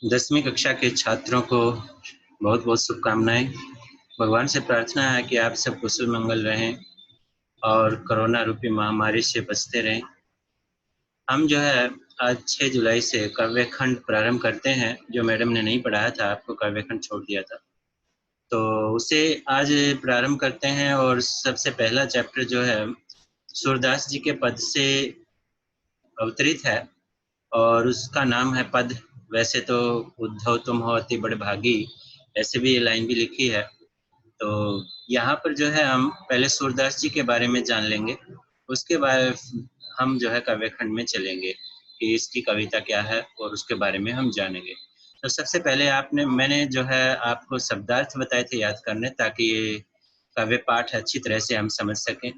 10वीं कक्षा के छात्रों को बहुत बहुत शुभकामनाएं। भगवान से प्रार्थना है कि आप सब कुशल मंगल रहें और कोरोना रूपी महामारी से बचते रहें। हम जो है आज 6 जुलाई से काव्य खंड प्रारंभ करते हैं। जो मैडम ने नहीं पढ़ाया था, आपको काव्य खंड छोड़ दिया था, तो उसे आज प्रारंभ करते हैं। और सबसे पहला चैप्टर जो है सूरदास जी के पद से अवतरित है और उसका नाम है पद। वैसे तो उद्धव तुम हो अति बड़े भागी, ऐसे भी ये लाइन भी लिखी है। तो यहाँ पर जो है हम पहले सूरदास जी के बारे में जान लेंगे, उसके बाद हम जो है काव्य खंड में चलेंगे कि इसकी कविता क्या है और उसके बारे में हम जानेंगे। तो सबसे पहले मैंने जो है आपको शब्दार्थ बताए थे याद करने, ताकि ये काव्य पाठ अच्छी तरह से हम समझ सकें।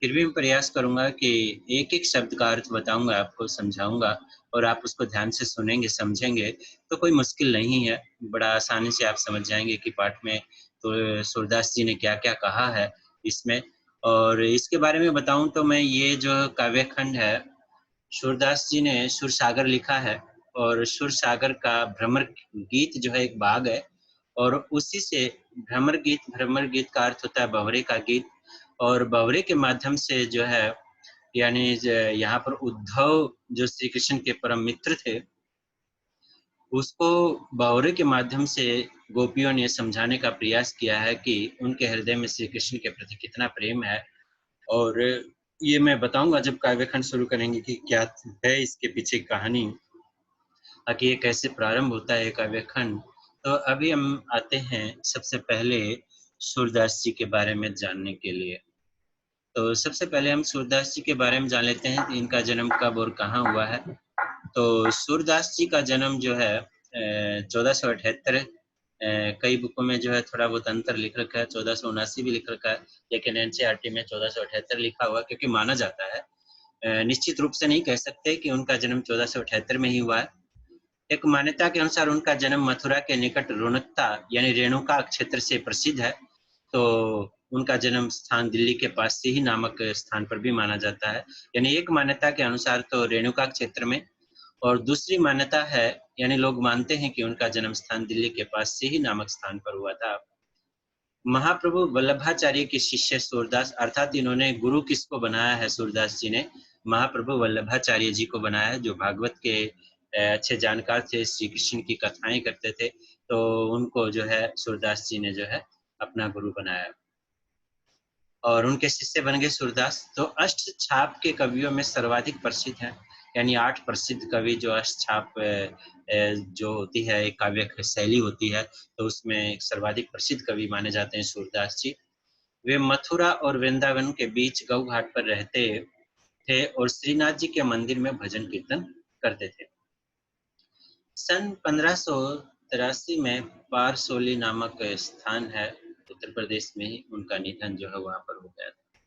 फिर भी मैं प्रयास करूंगा कि एक-एक शब्द का अर्थ बताऊंगा, आपको समझाऊंगा और आप उसको ध्यान से सुनेंगे, समझेंगे तो कोई मुश्किल नहीं है। बड़ा आसानी से आप समझ जाएंगे कि पाठ में तो सूरदास जी ने क्या-क्या कहा है इसमें। और इसके बारे में बताऊं तो मैं ये जो काव्य खंड है, सूरदास जी ने सुरसागर लिखा है और सुरसागर का भ्रमर गीत जो है एक भाग है। और उसी से भ्रमर गीत का अर्थ होता है बवरे का गीत। और बवरे के माध्यम से जो है यानी यहाँ पर उद्धव जो श्री कृष्ण के परम मित्र थे, उसको बावरे के माध्यम से गोपियों ने समझाने का प्रयास किया है कि उनके हृदय में श्री कृष्ण के प्रति कितना प्रेम है। और ये मैं बताऊंगा जब काव्य खंड शुरू करेंगे कि क्या है इसके पीछे कहानी, ताकि ये कैसे प्रारंभ होता है काव्य खंड। तो अभी हम आते हैं सबसे पहले सूरदास जी के बारे में जानने के लिए। तो सबसे पहले हम सूरदास जी के बारे में जान लेते हैं कि इनका जन्म कब और कहाँ हुआ है। तो सूरदास जी का जन्म जो है 1478, कई बुकों में जो है थोड़ा बहुत अंतर लिख रखा है, 1479 भी लिख रखा है, लेकिन एनसीईआरटी में 1478 लिखा हुआ, क्योंकि माना जाता है, निश्चित रूप से नहीं कह सकते कि उनका जन्म 1478 में ही हुआ है। एक मान्यता के अनुसार उनका जन्म मथुरा के निकट रोनकता यानी रेणुका क्षेत्र से प्रसिद्ध है। तो उनका जन्म स्थान दिल्ली के पास से ही नामक स्थान पर भी माना जाता है। यानी एक मान्यता के अनुसार तो रेणुका क्षेत्र में, और दूसरी मान्यता है यानी लोग मानते हैं कि उनका जन्म स्थान दिल्ली के पास से ही नामक स्थान पर हुआ था। महाप्रभु वल्लभाचार्य के शिष्य सूरदास, अर्थात इन्होंने गुरु किसको बनाया है, सूरदास जी ने महाप्रभु वल्लभाचार्य जी को बनाया है, जो भागवत के अच्छे जानकार थे, श्री कृष्ण की कथाएं करते थे। तो उनको जो है सूरदास जी ने जो है अपना गुरु बनाया और उनके शिष्य बन गए सूरदास। तो अष्ट छाप के कवियों में सर्वाधिक प्रसिद्ध हैं, यानी 8 प्रसिद्ध कवि जो अष्ट छाप जो होती है एक काव्य शैली होती है, तो उसमें सर्वाधिक प्रसिद्ध कवि माने जाते हैं सूरदास जी। वे मथुरा और वृंदावन के बीच गौ घाट पर रहते थे और श्रीनाथ जी के मंदिर में भजन कीर्तन करते थे। सन 1583 में पारसोली नामक स्थान है, उत्तर प्रदेश में ही उनका निधन जो है वहां पर हो गया था।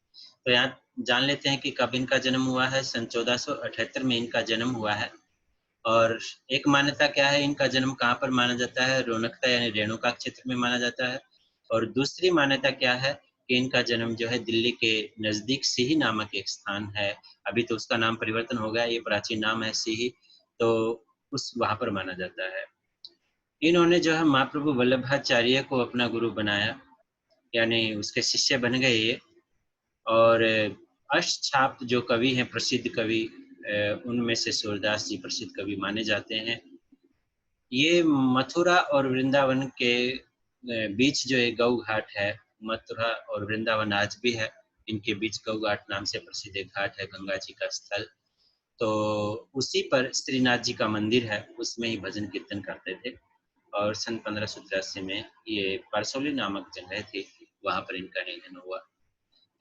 तो यहाँ जान लेते हैं कि कब इनका जन्म हुआ है। सन 1478 में इनका जन्म हुआ है। और एक मान्यता क्या है, इनका जन्म कहाँ पर माना जाता है, रोनकता यानी रेणुका क्षेत्र में माना जाता है। और दूसरी मान्यता क्या है कि इनका जन्म जो है दिल्ली के नजदीक सिही नामक एक स्थान है। अभी तो उसका नाम परिवर्तन हो गया, ये प्राचीन नाम है सिही, तो उस वहां पर माना जाता है। इन्होंने जो है महाप्रभु वल्लभाचार्य को अपना गुरु बनाया, यानी उसके शिष्य बन गए ये। और अष्टछाप जो कवि हैं, प्रसिद्ध कवि, उनमें से सूरदास जी प्रसिद्ध कवि माने जाते हैं। ये मथुरा और वृंदावन के बीच जो एक गौ घाट है, मथुरा और वृंदावन आज भी है, इनके बीच गौ घाट नाम से प्रसिद्ध एक घाट है, गंगा जी का स्थल। तो उसी पर श्रीनाथ जी का मंदिर है, उसमें ही भजन कीर्तन करते थे। और सन 1583 में ये परसौली नामक जगह थी, वहां पर इनका निधन हुआ।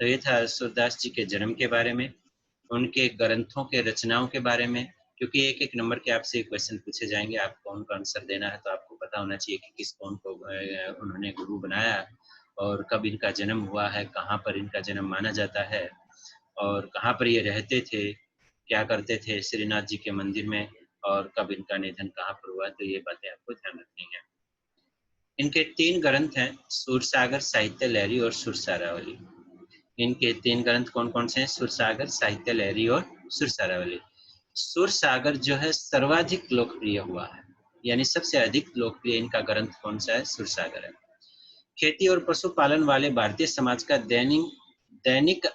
तो ये था सूरदास जी के जन्म के बारे में, उनके ग्रंथों के रचनाओं के बारे में। क्योंकि एक एक नंबर के आपसे क्वेश्चन पूछे जाएंगे, आपको उनका आंसर देना है, तो आपको पता होना चाहिए कि किस कौन को उन्होंने गुरु बनाया और कब इनका जन्म हुआ है, कहाँ पर इनका जन्म माना जाता है और कहाँ पर ये रहते थे, क्या करते थे श्रीनाथ जी के मंदिर में, और कब इनका निधन कहाँ पर हुआ। तो ये बातें आपको ध्यान रखनी है। इनके 3 ग्रंथ हैं, सूरसागर, साहित्य लहरी और सुरसारावली। इनके 3 ग्रंथ कौन कौन से हैं, सुरसागर, साहित्य लहरी और सुरसारावली। सुरसागर जो है सर्वाधिक लोकप्रिय हुआ है, यानी सबसे अधिक लोकप्रिय इनका ग्रंथ कौन सा है? सुरसागर है। खेती और पशुपालन वाले भारतीय समाज का दैनिक दैनिक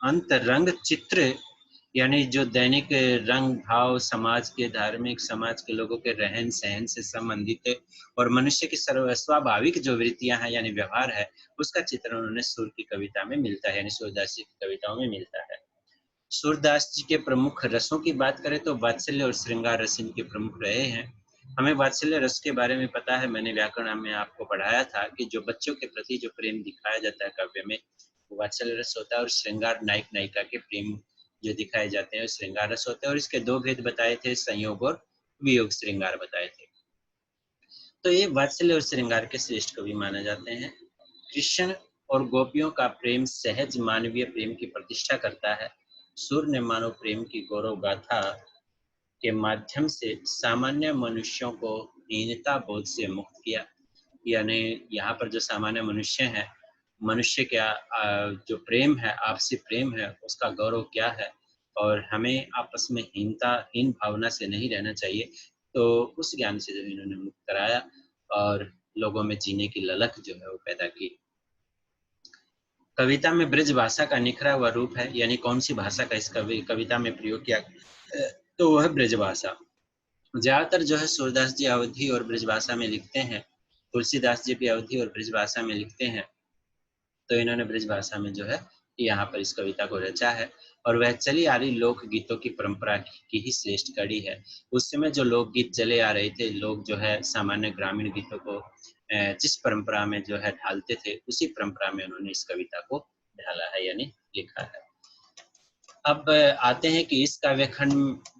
अंतरंग चित्र, यानी जो दैनिक रंग भाव समाज के, धार्मिक समाज के लोगों के रहन सहन से संबंधित है और मनुष्य की स्वाभाविक जो वृत्तियां हैं यानी व्यवहार है, उसका चित्रण उन्होंने सूर की कविता में मिलता है, यानी सूरदास जी की कविताओं में मिलता है। सूरदास जी के प्रमुख रसों की बात करें तो वात्सल्य और श्रृंगार रस इनके प्रमुख रहे हैं। हमें वात्सल्य रस के बारे में पता है, मैंने व्याकरण में आपको पढ़ाया था कि जो बच्चों के प्रति जो प्रेम दिखाया जाता है काव्य में, वो वात्सल्य रस होता है, और श्रृंगार नायक नायिका के प्रेम जो दिखाए जाते हैं श्रृंगार रस होते हैं, और इसके दो भेद बताए थे, संयोग और वियोग श्रृंगार बताए थे। तो ये वात्सल्य और श्रृंगार के श्रेष्ठ कवि माने जाते हैं। कृष्ण और गोपियों का प्रेम सहज मानवीय प्रेम की प्रतिष्ठा करता है। सूर ने मानव प्रेम की गौरव गाथा के माध्यम से सामान्य मनुष्यों को हीनता बोध से मुक्त किया। यानी यहाँ पर जो सामान्य मनुष्य हैं, मनुष्य क्या जो प्रेम है, आपसी प्रेम है, उसका गौरव क्या है, और हमें आपस में हीन भावना से नहीं रहना चाहिए। तो उस ज्ञान से जो इन्होंने मुक्त कराया और लोगों में जीने की ललक जो है वो पैदा की। कविता में ब्रज भाषा का निखरा हुआ रूप है, यानी कौन सी भाषा का इस कविता में प्रयोग किया, तो वह ब्रज भाषा। ज्यादातर जो है सूरदास जी अवधी और ब्रज भाषा में लिखते हैं, तुलसीदास जी भी अवधी और ब्रज भाषा में लिखते हैं। तो इन्होंने ब्रज भाषा में जो है यहाँ पर इस कविता को रचा है, और वह चली आ रही लोक गीतों की परंपरा की ही श्रेष्ठ कड़ी है। उस समय जो लोकगीत चले आ रहे थे, लोग जो है सामान्य ग्रामीण गीतों को जिस परंपरा में जो है ढालते थे, उसी परंपरा में उन्होंने इस कविता को ढाला है, यानी लिखा है। अब आते हैं कि इस काव्य खंड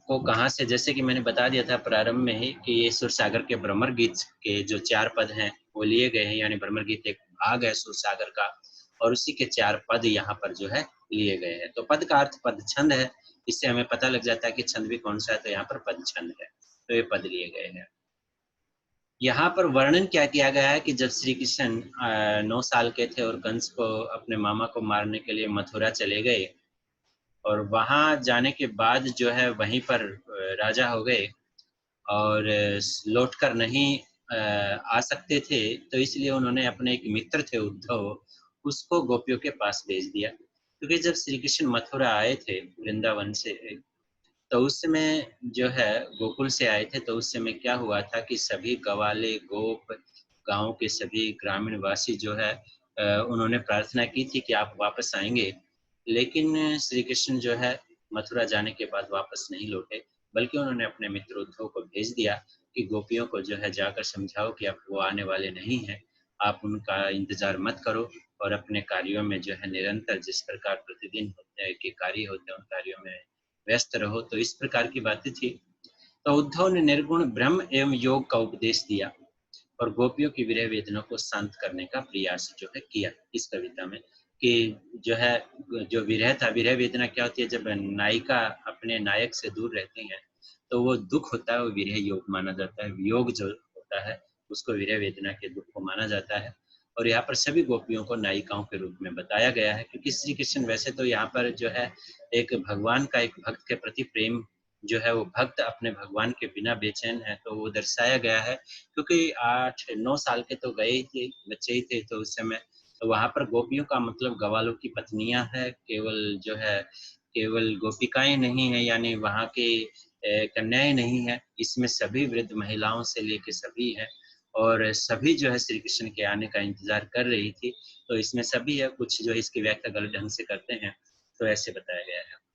को कहाँ से, जैसे कि मैंने बता दिया था प्रारंभ में ही कि ये सुरसागर के भ्रमर गीत के जो 4 पद हैं वो लिए गए हैं, यानी भ्रमर गीत एक भाग है सुरसागर का, और उसी के 4 पद यहाँ पर जो है लिए गए हैं। तो पद का अर्थ पद छंद है, इससे हमें पता लग जाता है कि छंद भी कौन सा है, तो यहाँ पर पद छंद है, तो ये पद लिए गए हैं। यहाँ पर वर्णन क्या किया गया है कि जब श्री कृष्ण 9 साल के थे और कंस को, अपने मामा को मारने के लिए मथुरा चले गए, और वहां जाने के बाद जो है वहीं पर राजा हो गए, और लौटकर नहीं आ सकते थे, तो इसलिए उन्होंने अपने एक मित्र थे उद्धव, उसको गोपियों के पास भेज दिया। क्योंकि जब श्री कृष्ण मथुरा आए थे वृंदावन से, तो उस समय जो है गोकुल से आए थे, तो उस समय क्या हुआ था कि सभी गवाले गोप, गांव के सभी ग्रामीण वासी जो है उन्होंने प्रार्थना की थी कि आप वापस आएंगे, लेकिन श्री कृष्ण जो है मथुरा जाने के बाद वापस नहीं लौटे, बल्कि उन्होंने अपने मित्र उद्धव को भेज दिया कि गोपियों को जो है जाकर समझाओ कि अब वो आने वाले नहीं हैं, आप उनका इंतजार मत करो, और अपने कार्यों में जो है निरंतर जिस प्रकार प्रतिदिन होते के कार्य होते हैं उन कार्यों में व्यस्त रहो। तो इस प्रकार की बातें थी। तो उद्धव ने निर्गुण ब्रह्म एवं योग का उपदेश दिया और गोपियों की विरह वेदना को शांत करने का प्रयास जो है किया इस कविता में, कि जो है जो विरह था, विरह वेदना क्या होती है, जब नायिका अपने नायक से दूर रहती है तो वो दुख होता है, वो विरह योग माना जाता है। वियोग जो होता है उसको विरह वेदना के दुख को माना जाता है, और यहाँ पर सभी गोपियों को नायिकाओं के रूप में बताया गया है, क्योंकि श्री कृष्ण वैसे तो यहाँ पर जो है एक भगवान का, एक भक्त के प्रति प्रेम जो है, वो भक्त अपने भगवान के बिना बेचैन है, तो वो दर्शाया गया है। क्योंकि 8-9 साल के तो गए ही थे, बच्चे ही थे, तो उस समय तो वहाँ पर गोपियों का मतलब गवालों की पत्नियां है, केवल जो है केवल गोपिकाएं नहीं है, यानी वहाँ की कन्याएं नहीं है, इसमें सभी वृद्ध महिलाओं से लेके सभी है, और सभी जो है श्री कृष्ण के आने का इंतजार कर रही थी। तो इसमें सभी है, कुछ जो इसकी व्याख्या गलत ढंग से करते हैं, तो ऐसे बताया गया है।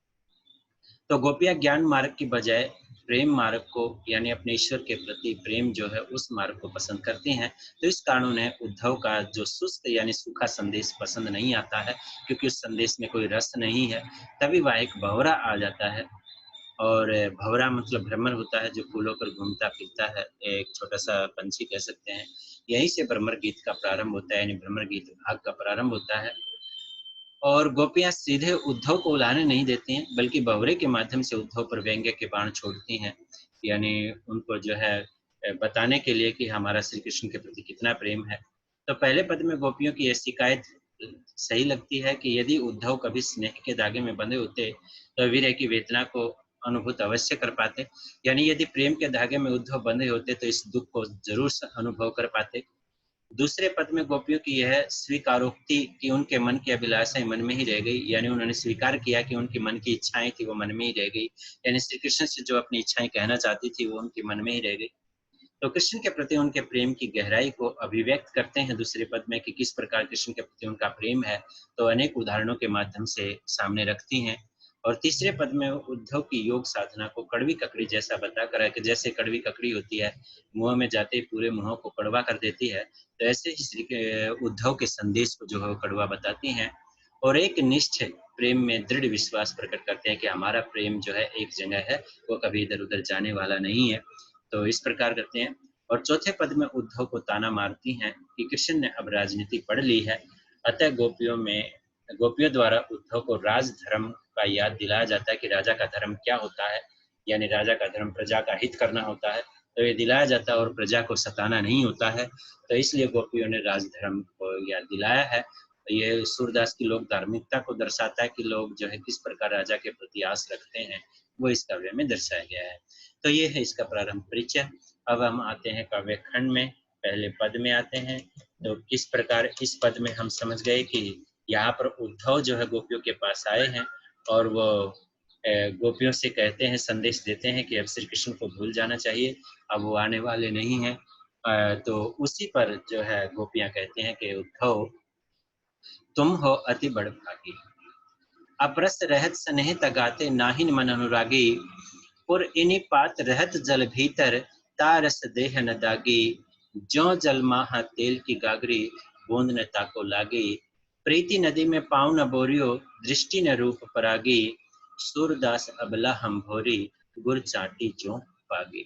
तो गोपियां ज्ञान मार्ग की बजाय प्रेम मार्ग को, यानी अपने ईश्वर के प्रति प्रेम जो है उस मार्ग को पसंद करती हैं। तो इस कारण उन्हें उद्धव का जो सुस्त यानी सूखा संदेश पसंद नहीं आता है, क्योंकि उस संदेश में कोई रस नहीं है। तभी वह एक भंवरा आ जाता है, और भंवरा मतलब भ्रमर होता है जो फूलों पर घूमता फिरता है, एक छोटा सा पंछी कह सकते हैं। यहीं से भ्रमर गीत का प्रारंभ होता है, यानी भ्रमर गीत भाग का प्रारंभ होता है। और गोपियां सीधे उद्धव को उलाहने नहीं देती हैं, बल्कि भंवरे के माध्यम से उद्धव पर व्यंग्य के बाण छोड़ती हैं, यानी उनको जो है बताने के लिए कि हमारा श्री कृष्ण के प्रति कितना प्रेम है। तो पहले पद में गोपियों की यह शिकायत सही लगती है कि यदि उद्धव कभी स्नेह के धागे में बंधे होते तो विरह की वेदना को अनुभूत अवश्य कर पाते। यानी यदि प्रेम के धागे में उद्धव बंधे होते तो इस दुख को जरूर अनुभव कर पाते। दूसरे पद में गोपियों की यह स्वीकारोक्ति कि उनके मन की अभिलाषाएं मन में ही रह गई, यानी उन्होंने स्वीकार किया कि उनकी मन की इच्छाएं थी वो मन में ही रह गई, यानी श्री कृष्ण से जो अपनी इच्छाएं कहना चाहती थी वो उनके मन में ही रह गई। तो कृष्ण के प्रति उनके प्रेम की गहराई को अभिव्यक्त करते हैं दूसरे पद में कि किस प्रकार कृष्ण के प्रति उनका प्रेम है, तो अनेक उदाहरणों के माध्यम से सामने रखती हैं। और तीसरे पद में उद्धव की योग साधना को कड़वी ककड़ी जैसा बताकर है कि जैसे कड़वी ककड़ी होती है, मुंह में जाते ही पूरे मुंह को कड़वा कर देती है, तो ऐसे ही श्री उद्धव के संदेश को जो है कड़वा बताती हैं और एक निष्ठ प्रेम में दृढ़ विश्वास प्रकट करते हैं कि हमारा प्रेम जो है एक जगह है, वो कभी इधर उधर जाने वाला नहीं है। तो इस प्रकार करते हैं। और चौथे पद में उद्धव को ताना मारती हैं कि कृष्ण ने अब राजनीति पढ़ ली है, अतः गोपियों द्वारा उद्धव को राज धर्म का याद दिलाया जाता है कि राजा का धर्म क्या होता है, यानी राजा का धर्म प्रजा का हित करना होता है, तो ये दिलाया जाता है और प्रजा को सताना नहीं होता है। तो इसलिए गोपियों ने राजधर्म को याद दिलाया है। ये सूरदास की लोक धार्मिकता को दर्शाता है कि लोग जो है किस प्रकार राजा के प्रति आस रखते हैं, वो इस काव्य में दर्शाया गया है। तो ये है इसका प्रारंभ परिचय। अब हम आते हैं काव्य खंड में, पहले पद में आते हैं। तो किस प्रकार इस पद में हम समझ गए कि यहाँ पर उद्धव जो है गोपियों के पास आए हैं और वो गोपियों से कहते हैं, संदेश देते हैं कि अब श्री कृष्ण को भूल जाना चाहिए, अब वो आने वाले नहीं हैं। तो उसी पर जो है गोपियां कहते हैं कि उद्धव तुम हो अति बड़भागी, अपरस रहत स्नेह तगाते नाहिन मन अनुरागी, पुर इनि पात रहत जल भीतर तारस देह न दागी, ज्यों जल माहा तेल की गागरी बूंद न ताको लागी, प्रीति नदी में पाँव न बोरियो दृष्टि न रूप परागी, सूरदास अबला हम भोरी गुर चाटी जो पागी।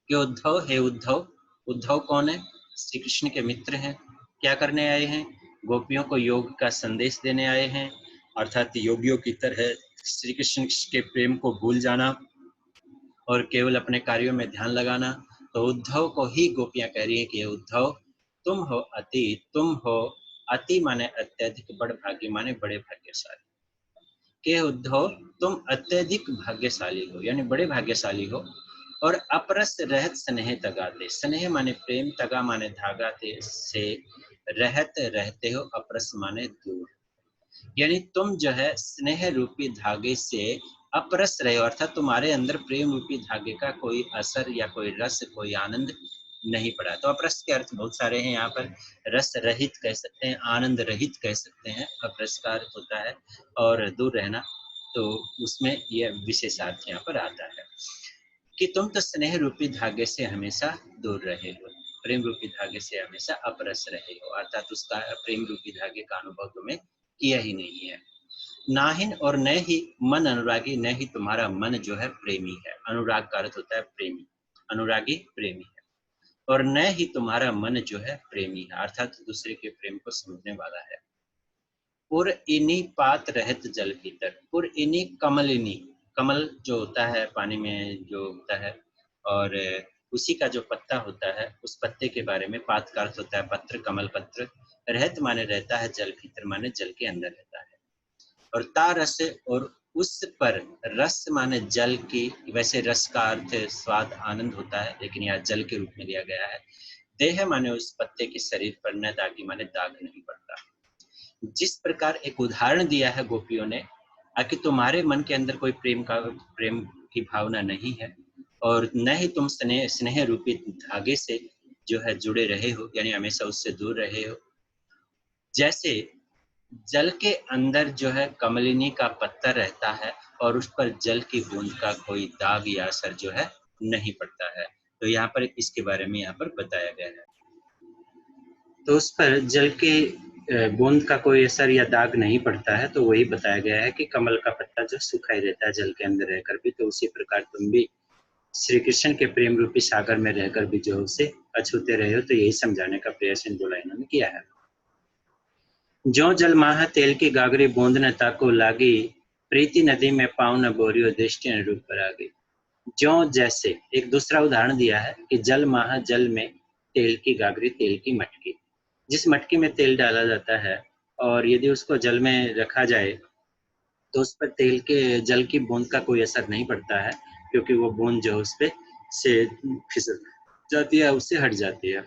कि उद्धव है उद्धव, उद्धव कौन है? श्री कृष्ण के मित्र हैं। क्या करने आए हैं? गोपियों को योग का संदेश देने आए हैं, अर्थात योगियों की तरह श्री कृष्ण के प्रेम को भूल जाना और केवल अपने कार्यों में ध्यान लगाना। तो उद्धव को ही गोपियां कह रही है कि उद्धव तुम हो अति माने अत्यधिक, बड़भागी माने बड़े भाग्यशाली। के उद्धव तुम अत्यधिक भाग्यशाली हो, यानी बड़े भाग्यशाली हो। और अपरस रहत स्नेह तगाते, स्नेह माने प्रेम, तगा माने धागा से रहत रहते हो, अपरस माने दूर, यानी तुम जो है स्नेह रूपी धागे से अपरस रहे हो, अर्थात तुम्हारे अंदर प्रेम रूपी धागे का कोई असर या कोई रस, कोई आनंद नहीं पड़ा। तो अपरस के अर्थ बहुत सारे हैं यहाँ पर, रस रहित कह सकते हैं, आनंद रहित कह सकते हैं, अपरस का अर्थ होता है और दूर रहना, तो उसमें यह विशेषार्थ यहाँ पर आता है कि तुम तो स्नेह रूपी धागे से हमेशा दूर रहे हो, प्रेम रूपी धागे से हमेशा अपरस रहे हो, अर्थात उसका प्रेम रूपी धागे का अनुभव तुम्हें किया ही नहीं है। नाहिन और न ही मन अनुरागी, न ही तुम्हारा मन जो है प्रेमी है, अनुराग का अर्थ होता है प्रेमी, अनुरागी प्रेमी है, और न ही तुम्हारा मन जो है प्रेमी है, अर्थात दूसरे के प्रेम को समझने वाला है। पुर इनी पात रहत जल भीतर, पुर इनी कमलिनी, कमल जो होता है पानी में जो होता है, और उसी का जो पत्ता होता है उस पत्ते के बारे में, पात का अर्थ होता है पत्र, कमल पत्र, रहत माने रहता है, जल भीतर माने जल के अंदर रहता है, और ता रस, और उस पर, रस माने जल की, वैसे रस का अर्थ स्वाद आनंद होता है लेकिन यहाँ जल के रूप में लिया गया है। देह माने उस पत्ते के शरीर पर, न दागी माने दाग नहीं पड़ता। जिस प्रकार एक उदाहरण दिया है गोपियों ने कि तुम्हारे मन के अंदर कोई प्रेम की भावना नहीं है और न ही तुम स्नेह रूपी धागे से जो है जुड़े रहे हो, यानी हमेशा उससे दूर रहे हो। जैसे जल के अंदर जो है कमलिनी का पत्ता रहता है और उस पर जल की बूंद का कोई दाग या असर जो है नहीं पड़ता है, तो यहाँ पर इसके बारे में यहाँ पर बताया गया है। तो उस पर जल के बूंद का कोई असर या दाग नहीं पड़ता है, तो वही बताया गया है कि कमल का पत्ता जो सूखा ही रहता है जल के अंदर रहकर भी, तो उसी प्रकार तुम भी श्री कृष्ण के प्रेम रूपी सागर में रहकर भी जो उसे अछूते रहे हो, तो यही समझाने का प्रयास इन 2 लाइनों में किया है। ज्यों जल माह तेल की गागरी बूंद न ताको लागी, प्रीति नदी में पाँव न बोरियो दृष्टि न रूप पर आ गई। ज्यों जैसे, एक दूसरा उदाहरण दिया है कि जल माह, जल में, तेल की गागरी, तेल की मटकी, जिस मटकी में तेल डाला जाता है और यदि उसको जल में रखा जाए तो उस पर तेल के जल की बूंद का कोई असर नहीं पड़ता है, क्योंकि वो बूंद जो उस पे से फिसल जाती है, उससे हट जाती है।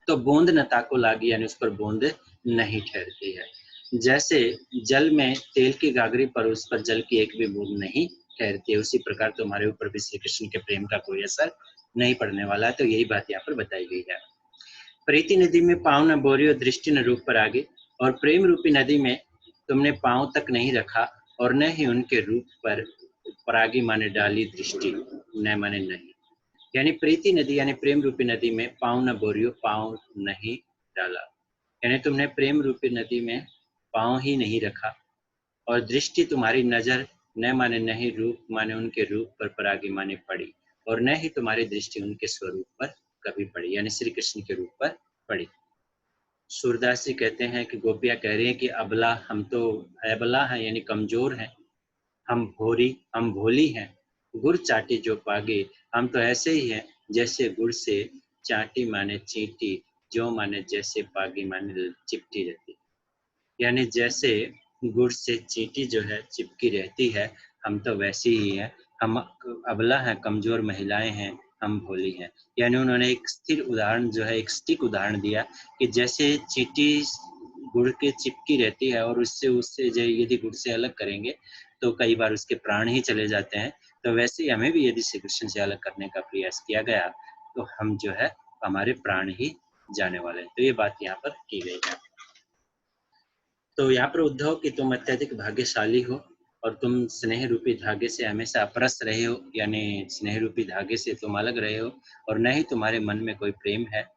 तो बूंद न ताको लागी, यानी उस पर बूंद नहीं ठहरती है। जैसे जल में तेल की गागरी पर उस पर जल की एक भी बूंद नहीं ठहरती है, उसी प्रकार तुम्हारे ऊपर भी श्री कृष्ण के प्रेम का कोई असर नहीं पड़ने वाला है। तो यही बात यहाँ पर बताई गई है। प्रीति नदी में पाँव न बोरियो, दृष्टि न रूप पर आगे। और प्रेम रूपी नदी में तुमने पाँव तक नहीं रखा और न ही उनके रूप पर परागी माने डाली दृष्टि, न माने नहीं। यानी प्रीति नदी यानी प्रेम रूपी नदी में पाँव न बोरियो, पाँव नहीं डाला, यानी तुमने प्रेम रूपी नदी में पाँव ही नहीं रखा। और दृष्टि तुम्हारी नजर न माने नहीं, रूप माने उनके रूप पर परागी माने पड़ी, और न ही तुम्हारी दृष्टि उनके स्वरूप पर कभी पड़ी, यानी श्री कृष्ण के रूप पर पड़ी। सूरदास जी कहते हैं कि गोपियां कह रही हैं कि अबला, हम तो अबला हैं, यानी कमजोर हैं, हम भोली हैं, गुड़ चाटी जो पागे, हम तो ऐसे ही हैं जैसे गुड़ से चाटी माने चींटी, जो माने जैसे पागी माने चिपटी रहती, यानी जैसे गुड़ से चींटी जो है चिपकी रहती है, हम तो वैसी ही है, हम अबला हैं, कमजोर महिलाएं हैं, हम भोली हैं। यानी उन्होंने एक स्थिर उदाहरण जो है, एक स्टिक उदाहरण दिया कि जैसे चींटी गुड़ के चिपकी रहती है और उससे उससे यदि गुड़ से अलग करेंगे तो कई बार उसके प्राण ही चले जाते हैं, तो वैसे ही हमें भी यदि श्री कृष्ण से अलग करने का प्रयास किया गया तो हम जो है हमारे प्राण ही जाने वाले हैं। तो ये बात यहाँ पर की गई है। तो यहाँ पर उद्धव कि तुम अत्यधिक भाग्यशाली हो और तुम स्नेह रूपी धागे से हमेशा अपरस रहे हो, यानी स्नेह रूपी धागे से तुम अलग रहे हो और न ही तुम्हारे मन में कोई प्रेम है।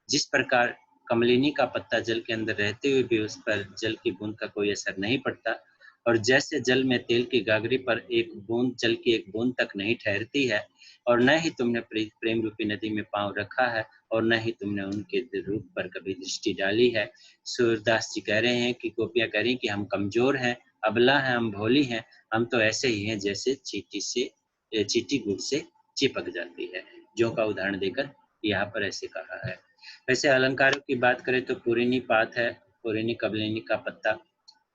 जिस प्रकार कमलिनी का पत्ता जल के अंदर रहते हुए भी उस पर जल की बूंद का कोई असर नहीं पड़ता, और जैसे जल में तेल की गागरी पर एक बूंद जल की एक बूंद तक नहीं ठहरती है, और न ही तुमने प्रेम रूपी नदी में पांव रखा है और न ही तुमने उनके रूप पर कभी दृष्टि डाली है। सूरदास जी कह रहे हैं कि गोपियां कह रही कि हम कमजोर हैं, अबला हैं, हम भोली हैं, हम तो ऐसे ही हैं जैसे चींटी गुड़ से चिपक जाती है, जो का उदाहरण देकर यहाँ पर ऐसे कहा है। वैसे अलंकारों की बात करें तो पुरीनी पात है, पुरीनी कबलिनी का पत्ता,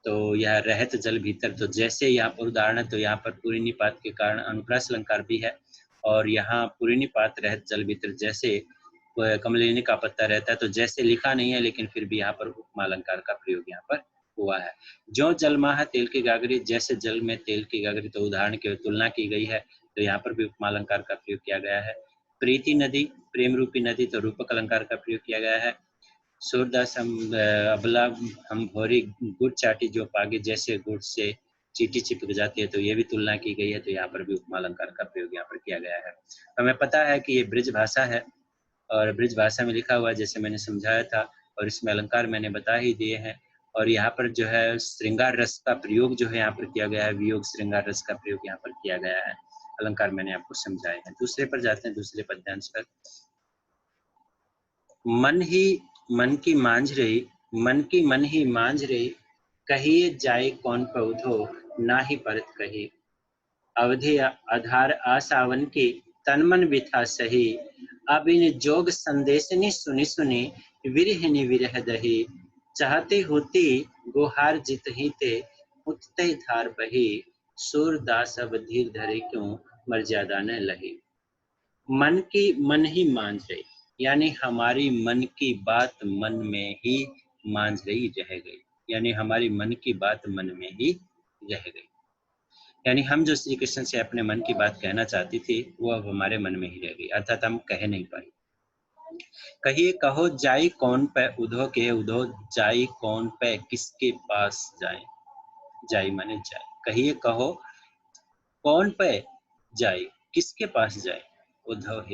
तो यह रहत जल भीतर, तो जैसे यहाँ पर उदाहरण है तो यहाँ पर पुरीनी पात के कारण अनुप्रास अलंकार भी है, और यहाँ पुरीनी पात रहत जल भीतर, जैसे कमलिनी का पत्ता रहता है, तो जैसे लिखा नहीं है लेकिन फिर भी यहाँ पर उपमा अलंकार का प्रयोग यहाँ पर हुआ है। जो जलमा है तेल की गागरी, जैसे जल में तेल की गागरी, तो उदाहरण की तुलना की गई है, तो यहाँ पर भी उपमा अलंकार का प्रयोग किया गया है। प्रीति नदी, प्रेम रूपी नदी, तो रूपक अलंकार का प्रयोग किया गया है। सूरदास हम अबला हम भोरी, गुड़ चाटी जो पागे, जैसे गुड़ से चींटी चिपक जाती है, तो ये भी तुलना की गई है, तो यहाँ पर भी उपमा अलंकार का प्रयोग यहाँ पर किया गया है। हमें पता है कि ये ब्रिज भाषा है और ब्रिज भाषा में लिखा हुआ है जैसे मैंने समझाया था, और इसमें अलंकार मैंने बता ही दिए हैं। और यहाँ पर जो है श्रृंगार रस का प्रयोग जो है यहाँ पर किया गया है, वियोग श्रृंगार रस का प्रयोग यहाँ पर किया गया है। अलंकार मैंने आपको समझाए हैं। दूसरे पर जाते हैं, दूसरे पद्यांश पर। मन ही मन की मांझ रही, मन की मन ही मांझ रही, कहिए जाए कौन पौधो, ना ही परत कही। अवधि आधार आसावन की, तन मन बिथा सही। अब इन जोग संदेशनी सुनी सुनी, विरहिनी विरह दही। चाहती होती गुहार जित ही ते, उठते धार बही। सूरदास अब धीर धरे क्यों, मर्यादा न लही। मन की मन ही मांझ रही, यानी हमारी मन की बात मन में ही मांझ रही, रह गई, यानी हमारी मन की बात मन में ही रह गई, यानी हम जो श्री कृष्ण से अपने मन की बात कहना चाहती थी वो अब हमारे मन में ही रह गई, अर्थात हम कह नहीं पाए। कहिए कहो जाई कौन पे, उधो के उधो जाई कौन पे, किसके पास जाए, जाई माने जाए, कहिए कहो कौन पे जाए, किसके पास जाए। उद्धव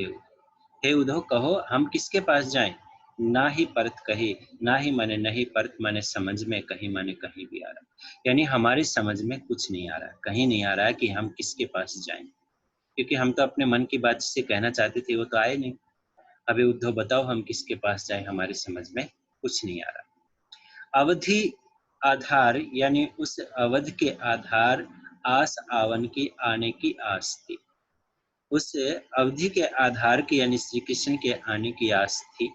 हे उद्धव कहो हम किसके पास जाएं। ना ही परत कही, ना ही माने नहीं, परत माने समझ में, कहीं माने कहीं भी आ रहा, यानी हमारी समझ में कुछ नहीं आ रहा, कहीं नहीं आ रहा है कि हम किसके पास जाएं, क्योंकि हम तो अपने मन की बात जिसे कहना चाहते थे वो तो आए नहीं। अभी उद्धव बताओ हम किसके पास जाएं, हमारी समझ में कुछ नहीं आ रहा। अवधि आधार, यानी उस अवध के आधार, आस आवन की, आने की आस थी, उस अवधि के आधार की यानी श्री कृष्ण के आने की आस थी,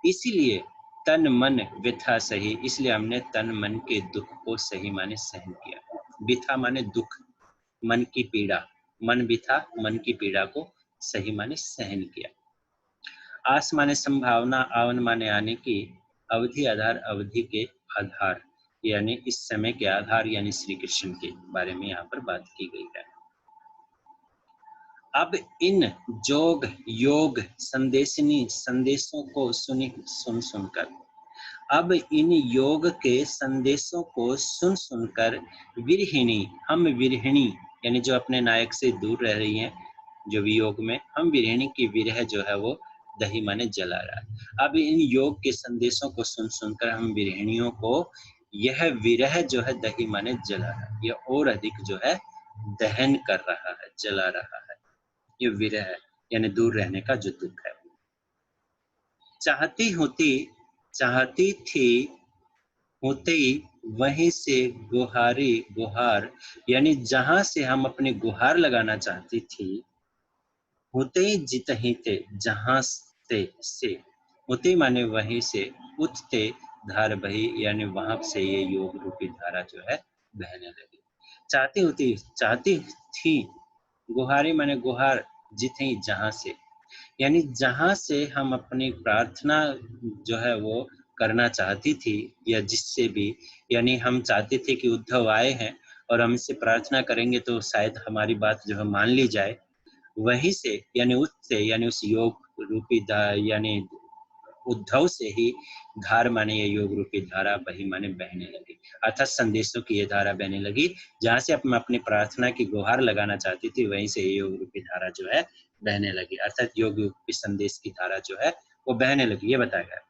इसीलिए तन मन व्यथा सही, इसलिए हमने तन मन के दुख को सही माने सहन किया। बिथा माने दुख, मन की पीड़ा, मन बिथा, मन की पीड़ा को सही माने सहन किया। आस माने संभावना, आवन माने आने की, अवधि आधार, अवधि के आधार यानी इस समय के आधार यानी श्री कृष्ण के बारे में यहाँ पर बात की गई है। अब इन जोग योग संदेशनी संदेशों को सुन सुनकर, अब इन योग के संदेशों को सुन सुनकर विरहिणी, हम विरहिणी यानी जो अपने नायक से दूर रह रही हैं, जो वियोग में, हम विरहिणी की विरह जो है वो दही माने जला रहा है। अब इन योग के संदेशों को सुन सुनकर हम विरहिणियों को यह विरह जो है दही माने जला रहा है, यह और अधिक जो है दहन कर रहा है, जला रहा है। ये विरह यानी दूर रहने का जो दुख है। चाहती थी होते ही वहीं से गुहारी, गुहार यानी जहां से हम अपनी गुहार लगाना चाहती थी, होते ही जितही थे, जहां से होते माने वहीं से, उठते धार बही यानी वहां से ये योग रूपी धारा जो है बहने लगी। चाहती थी, गुहारी माने गुहार, जितही जहां से यानी जहां से हम अपनी प्रार्थना जो है वो करना चाहती थी, या जिससे भी, यानी हम चाहते थे कि उद्धव आए हैं और हमसे प्रार्थना करेंगे तो शायद हमारी बात जो है मान ली जाए, वहीं से यानी उससे यानी उस योग रूपी यानी उद्धव से ही धार माने ये योग रूपी धारा बही माने बहने लगी, अर्थात संदेशों की ये धारा बहने लगी। जहां से मैं अपनी प्रार्थना की गुहार लगाना चाहती थी, वहीं से ये योग रूपी धारा जो है बहने लगी, अर्थात योग रूपी संदेश की धारा जो है वो बहने लगी, ये बताया गया।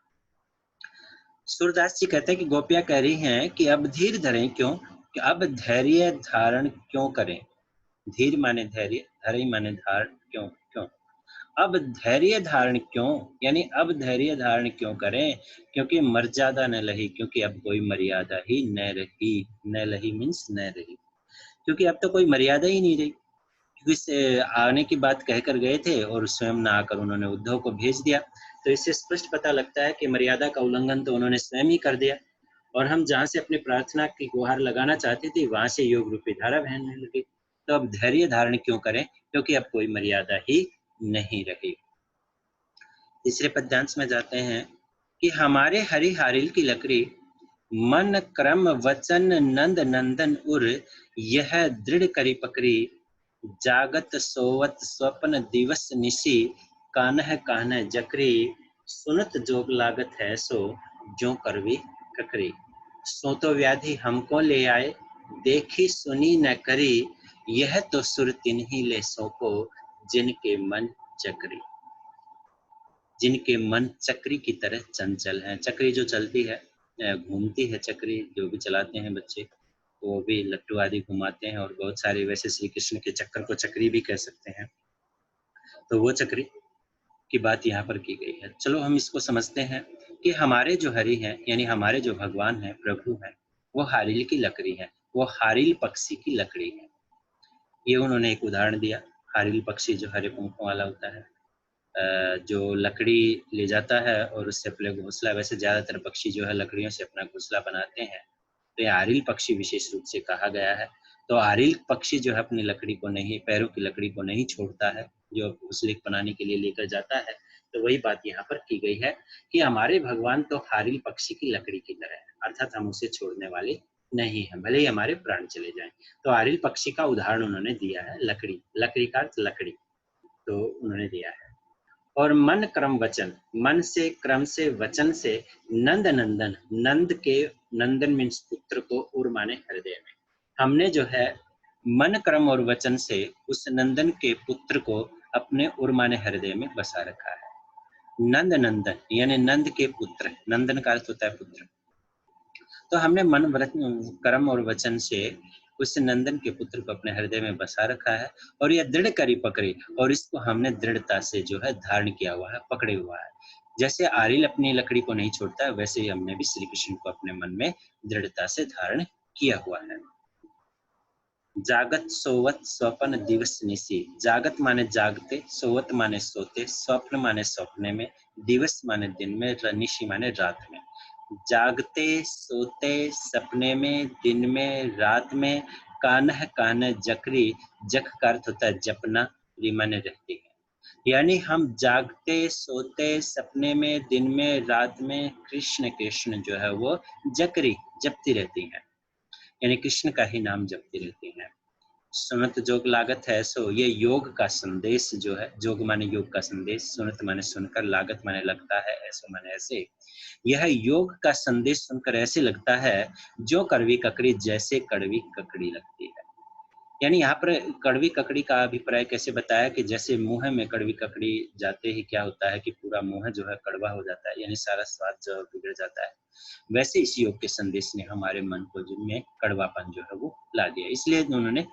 सूरदास जी कहते हैं कि गोपियां कह रही हैं कि अब धीर धरें क्यों, कि अब धैर्य धारण क्यों करें। धीर माने धैर्य, धैर्य माने धारण, क्यों क्यों अब धैर्य धारण क्यों, यानी अब धैर्य धारण क्यों करें, क्योंकि मर्यादा न रही, क्योंकि अब कोई मर्यादा ही न रही। न रही मीन्स न रही, क्योंकि अब तो कोई मर्यादा ही नहीं रही, क्योंकि से आने की बात कहकर गए थे और स्वयं ना आकर उन्होंने उद्धव को भेज दिया। तो इससे स्पष्ट पता लगता है कि मर्यादा का उल्लंघन तो उन्होंने स्वयं ही कर दिया, और हम जहाँ से अपनी प्रार्थना की गुहार लगाना चाहते थे वहां से योग रूपी धारा बहने लगी। तो अब धैर्य धारण क्यों करें, क्योंकि अब कोई मर्यादा ही नहीं रही। तीसरे पद्यांश में जाते हैं कि हमारे हरि हारिल की लकड़ी, मन क्रम वचन नंद नंदन उर, यह दृढ़ करी पकड़ी, जागत सोवत स्वप्न दिवस निशी, कान्ह कान्ह जकरी, सुनत जोग लागत है सो, जो करवी ककरी। सो तो व्याधि हमको ले आए, देखी सुनी न करी, यह तो सुर तिन्ही ले सौंपो, जिनके मन चक्री। जिनके मन चक्री की तरह चंचल हैं। चक्री जो चलती है, घूमती है, चक्री जो भी चलाते हैं बच्चे, वो भी लट्टू आदि घुमाते हैं, और बहुत सारे वैसे श्री कृष्ण के चक्कर को चक्री भी कह सकते हैं। तो वो चक्री की बात यहाँ पर की गई है। चलो हम इसको समझते हैं कि हमारे जो हरि हैं, यानी हमारे जो भगवान हैं, प्रभु हैं, वो हारिल की लकड़ी है, वो हारिल पक्षी की लकड़ी है। ये उन्होंने एक उदाहरण दिया। हारिल पक्षी जो हरे पंखों वाला होता है, जो लकड़ी ले जाता है और उससे अपने घोंसला, वैसे ज़्यादातर पक्षी जो है लकड़ियों से अपना घोंसला बनाते हैं, तो ये आरिल पक्षी विशेष रूप से कहा गया है। तो आरिल पक्षी जो है अपनी लकड़ी को नहीं, पैरों की लकड़ी को नहीं छोड़ता है, जो घोंसले बनाने के लिए लेकर जाता है। तो वही बात यहाँ पर की गई है कि हमारे भगवान तो हारिल पक्षी की लकड़ी की तरह है, अर्थात हम उसे छोड़ने वाले नहीं है, भले ही हमारे प्राण चले जाएं। तो आरिल पक्षी का उदाहरण उन्होंने दिया है लकड़ी, लकड़ी का अर्थ लकड़ी, तो उन्होंने दिया है। और मन क्रम वचन, मन से, क्रम से, वचन से, नंद नंदन, नंद के, नंदन मीन्स पुत्र को, उर माने हृदय में, हमने जो है मन क्रम और वचन से उस नंदन के पुत्र को अपने उर माने हृदय में बसा रखा है। नंद नंदन यानी नंद के पुत्र, नंदन का अर्थ होता है पुत्र। तो हमने मन कर्म और वचन से उस नंदन के पुत्र को अपने हृदय में बसा रखा है, और यह दृढ़ करी पकड़ी, और इसको हमने दृढ़ता से जो है धारण किया हुआ है, पकड़े हुआ है। जैसे आरिल अपनी लकड़ी को नहीं छोड़ता है, वैसे ही हमने भी श्री कृष्ण को अपने मन में दृढ़ता से धारण किया हुआ है। जागत सोवत स्वप्न दिवस निशी, जागत माने जागते, सोवत माने सोते, स्वप्न माने सपने में, दिवस माने दिन में, निशी माने रात में। जागते, सोते, सपने में, दिन में, रात में, कान्ह कान्ह जकरी, जख का अर्थ होता है जपना, री माने रहती है। यानी हम जागते सोते सपने में, दिन में, रात में कृष्ण कृष्ण जो है वो जकरी जपती रहती हैं, यानी कृष्ण का ही नाम जपती रहती हैं। सुनत जोग लागत है सो, ये योग का संदेश जो है, जोग माने योग का संदेश, सुनत माने सुनकर, लागत माने लगता है, ऐसो माने ऐसे। यह योग का संदेश सुनकर ऐसे लगता है जो कड़वी ककड़ी जैसे कड़वी ककड़ी लगती है। यानी यहाँ पर कड़वी ककड़ी का अभिप्राय कैसे बताया कि जैसे मुंह में कड़वी ककड़ी जाते ही क्या होता है कि पूरा मुंह जो है कड़वा हो जाता है, यानी सारा स्वाद जो है बिगड़ जाता है। वैसे इस योग के संदेश ने हमारे मन को जिनमें कड़वापन जो है वो ला दिया, इसलिए उन्होंने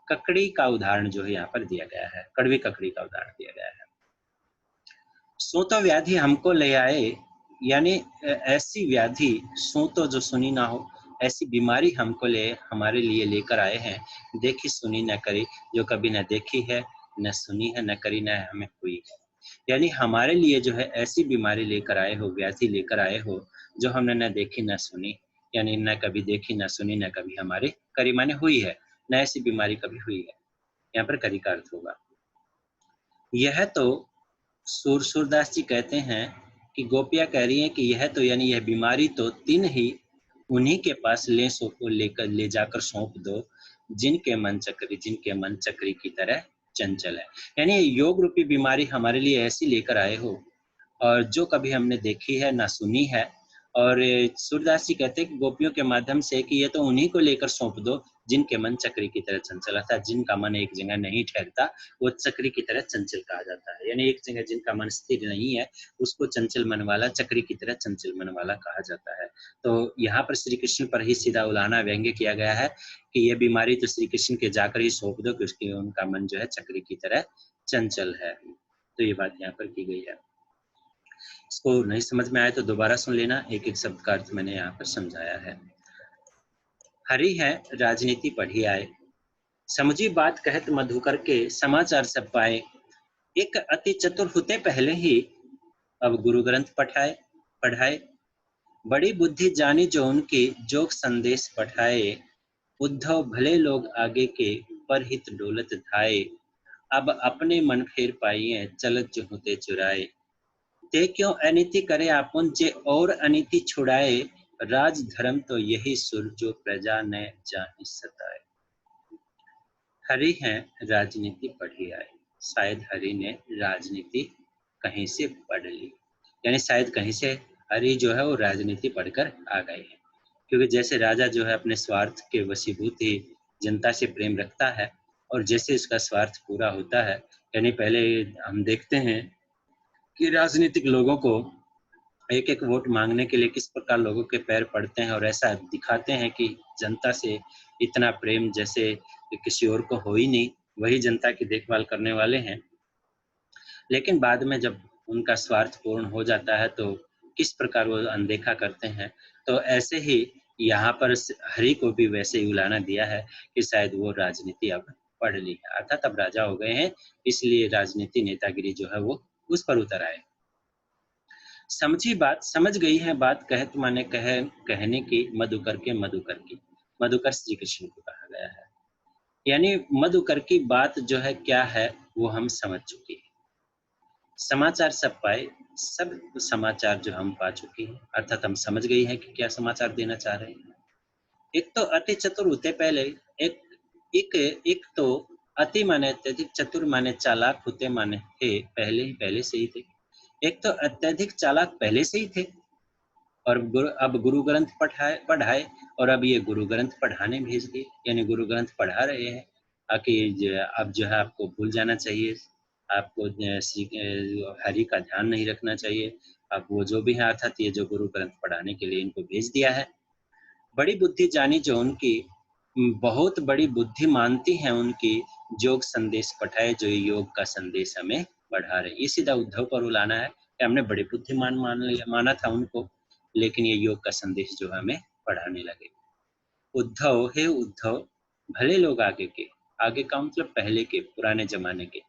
ककड़ी का उदाहरण जो है यहाँ पर दिया गया है, कड़वी ककड़ी का उदाहरण दिया गया है। सोतो व्याधि हमको ले आए, यानी ऐसी व्याधि, सोतो जो सुनी ना हो, ऐसी बीमारी हमको हमारे लिए लेकर आए हैं, देखी सुनी न करी, जो कभी न देखी है, न सुनी है, न करी, न हमें हुई है। यानी हमारे लिए जो है ऐसी बीमारी लेकर आए हो, व्याधि लेकर आए हो, जो हमने न देखी न सुनी, यानी न कभी देखी न सुनी, न कभी हमारे करी माने हुई है, न ऐसी बीमारी कभी हुई है। यहाँ पर करी का अर्थ होगा। यह तो सूरदास जी कहते हैं कि गोपियां कह रही हैं कि यह तो, यानी यह बीमारी तो तीन ही उन्हीं के पास ले जाकर सौंप दो, जिनके मन चक्री की तरह चंचल है। यानी योग रूपी बीमारी हमारे लिए ऐसी लेकर आए हो, और जो कभी हमने देखी है ना सुनी है। और सूरदास जी कहते हैं कि गोपियों के माध्यम से कि ये तो उन्हीं को लेकर सौंप दो, जिनके मन चक्री की तरह चंचल था, जिनका मन एक जगह नहीं ठहरता, वो चक्री की तरह चंचल कहा जाता है। यानी एक जगह जिनका मन स्थिर नहीं है, उसको चंचल मन वाला, चक्री की तरह चंचल मन वाला कहा जाता है। तो यहाँ पर श्री कृष्ण पर ही सीधा उलाहना व्यंग्य किया गया है कि ये बीमारी तो श्री कृष्ण के जाकर ही सौंप दो, क्योंकि उनका मन जो है चक्री की तरह चंचल है। तो ये बात यहाँ पर की गई है। इसको नहीं समझ में आए तो दोबारा सुन लेना, एक एक शब्द का अर्थ मैंने यहाँ पर समझाया है। हरि है राजनीति पढ़ी आए, समझी बात कहत मधुकर के, समाचार सब पाए। एक अति चतुर होते पहले ही, अब गुरु ग्रंथ पढ़ाए। बड़ी बुद्धि जानी जो उनकी, जोग संदेश पठाए। उद्धव भले लोग आगे के, परहित डोलत धाये। अब अपने मन फेर पाइए, चलत जो होते चुराए। ते क्यों अनीति करे आपुन, जे और अनीति छुड़ाए। राज धर्म तो यही सुर, जो प्रजा ने जाहि सताए। हरि हैं राजनीति पढ़ी आए, शायद हरि ने राजनीति कहीं से पढ़ ली, यानी शायद कहीं से हरि जो है वो राजनीति पढ़कर आ गए हैं। क्योंकि जैसे राजा जो है अपने स्वार्थ के वशीभूत ही जनता से प्रेम रखता है, और जैसे उसका स्वार्थ पूरा होता है, यानी पहले हम देखते हैं कि राजनीतिक लोगों को एक एक वोट मांगने के लिए किस प्रकार लोगों के पैर पड़ते हैं, और ऐसा दिखाते हैं कि जनता से इतना प्रेम जैसे किसी और को हो ही नहीं, वही जनता की देखभाल करने वाले हैं। लेकिन बाद में जब उनका स्वार्थ पूर्ण हो जाता है तो किस प्रकार वो अनदेखा करते हैं। तो ऐसे ही यहाँ पर हरि को भी वैसे ही उलाहना दिया है कि शायद वो राजनीति अब पढ़ ली है, अर्थात अब राजा हो गए हैं, इसलिए राजनीति नेतागिरी जो है वो उस पर उतर आए। समझी बात, समझ गई है बात, कहत माने कहने की, मधुकर की, मधुकर श्री कृष्ण को कहा गया है। यानी मधुकर की बात जो है क्या है वो हम समझ चुके हैं। समाचार सब पाए, सब समाचार जो हम पा चुके हैं, अर्थात हम समझ गई है कि क्या समाचार देना चाह रहे हैं। एक तो अति चतुर होते पहले, एक एक एक तो अति माने अत्यधिक, चतुर माने चालाक होते माने थे पहले से ही थे। एक तो अत्यधिक चालाक पहले से ही थे, और अब गुरु ग्रंथ पढ़ाए, और अब ये गुरु ग्रंथ पढ़ाने भेज दिए, यानी गुरु ग्रंथ पढ़ा रहे हैं। अब जो है आपको भूल जाना चाहिए, आपको हरि का ध्यान नहीं रखना चाहिए। अब वो जो भी है, अर्थात ये जो गुरु ग्रंथ पढ़ाने के लिए इनको भेज दिया है। बड़ी बुद्धि जानी जो उनकी, बहुत बड़ी बुद्धि मानती है उनकी, योग संदेश पठाए, जो योग का संदेश हमें बढ़ा रहे। ये सीधा उद्धव पर उलाना है कि हमने बड़े बुद्धिमान माना था उनको, लेकिन ये योग का संदेश जो हमें पढ़ाने लगे। उद्धव हे उद्धव, भले लोग आगे का मतलब पहले के, पुराने जमाने के,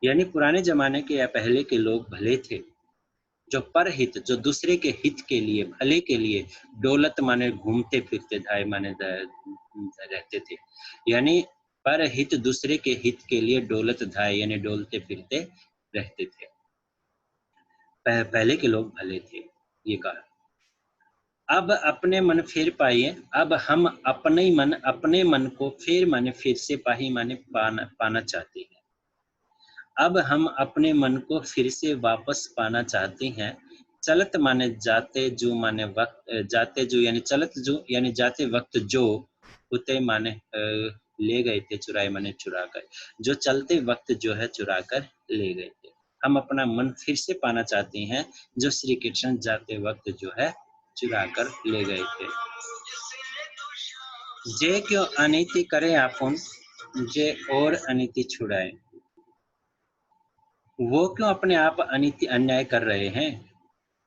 यानी पुराने जमाने के या पहले के लोग भले थे, जो परहित, जो दूसरे के हित के लिए, भले के लिए, डोलत माने घूमते फिरते, धाय माने रहते थे। यानी परहित, दूसरे के हित के लिए डोलत धाय यानी डोलते फिरते रहते थे। पहले के लोग भले थे, ये कहा। अब अपने मन फिर पाइए, अब हम अपने मन को फिर माने फिर से पाही माने पाना चाहते हैं। अब हम अपने मन को फिर से वापस पाना चाहते हैं। चलत माने जाते, जो माने वक्त, जाते जो यानी चलत जो यानी जाते वक्त जो, उते माने ले गए थे, चुराए माने चुरा कर, जो चलते वक्त जो है चुरा कर ले गए थे। हम अपना मन फिर से पाना चाहते हैं, जो श्री कृष्ण जाते वक्त जो है चुरा कर ले गए थे। जे क्यों अनीति करे आपुन, जे और अनीति छुड़ाए। वो क्यों अपने आप अनीति अन्याय कर रहे हैं,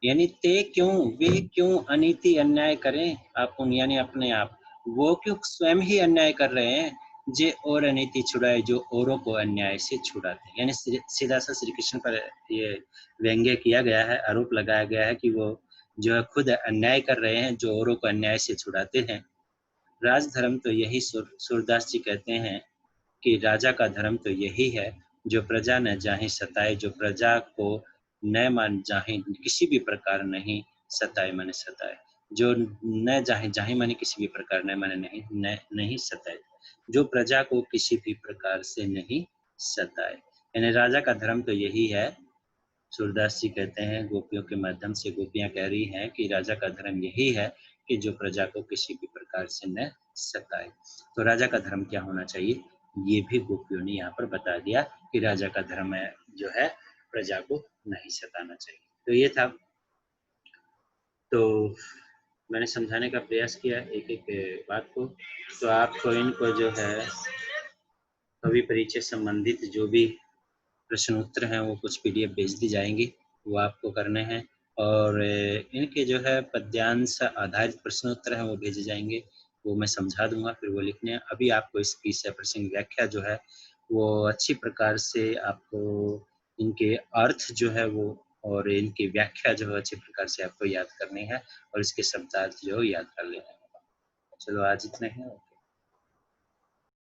यानी वे क्यों अनीति अन्याय करें आपुन यानी अपने आप, वो क्यों स्वयं ही अन्याय कर रहे हैं, जे और अनीति छुड़ाए, जो औरों को अन्याय से छुड़ाते हैं। यानी सीधा सा श्री कृष्ण पर ये व्यंग्य किया गया है, आरोप लगाया गया है कि वो जो है खुद अन्याय कर रहे हैं, जो औरों को अन्याय से छुड़ाते हैं। राजधर्म तो यही, सूरदास जी कहते हैं कि राजा का धर्म तो यही है, जो प्रजा न जाहि सताए, जो प्रजा को न मान जाहि किसी भी प्रकार नहीं सताए माने सताए, जो न जाहि जाहि माने किसी भी प्रकार, न माने नहीं सताए, जो प्रजा को किसी भी प्रकार से नहीं सताए। यानी राजा का धर्म तो यही है। सूरदास जी कहते हैं, गोपियों के माध्यम से गोपियां कह रही हैं कि राजा का धर्म यही है कि जो प्रजा को किसी भी प्रकार से न सताए। तो राजा का धर्म क्या होना चाहिए, ये भी गोपियों ने यहाँ पर बता दिया कि राजा का धर्म है जो है प्रजा को नहीं सताना चाहिए। तो ये था, तो मैंने समझाने का प्रयास किया एक एक बात को। तो आपको इनको जो है कवि परिचय संबंधित जो भी प्रश्न उत्तर हैं वो कुछ पीडीएफ भेज दी जाएंगी, वो आपको करने हैं। और इनके जो है पद्यांश आधारित प्रश्न उत्तर हैं वो भेजे जाएंगे, वो मैं समझा दूंगा, फिर वो लिखने हैं। अभी आपको इसकी सप्रसंग व्याख्या जो है वो अच्छी प्रकार से आपको इनके अर्थ जो है वो और इनकी व्याख्या जो है अच्छी प्रकार से आपको याद करनी है, और इसके शब्दार्थ जो याद कर लेना है। चलो आज इतने हैं।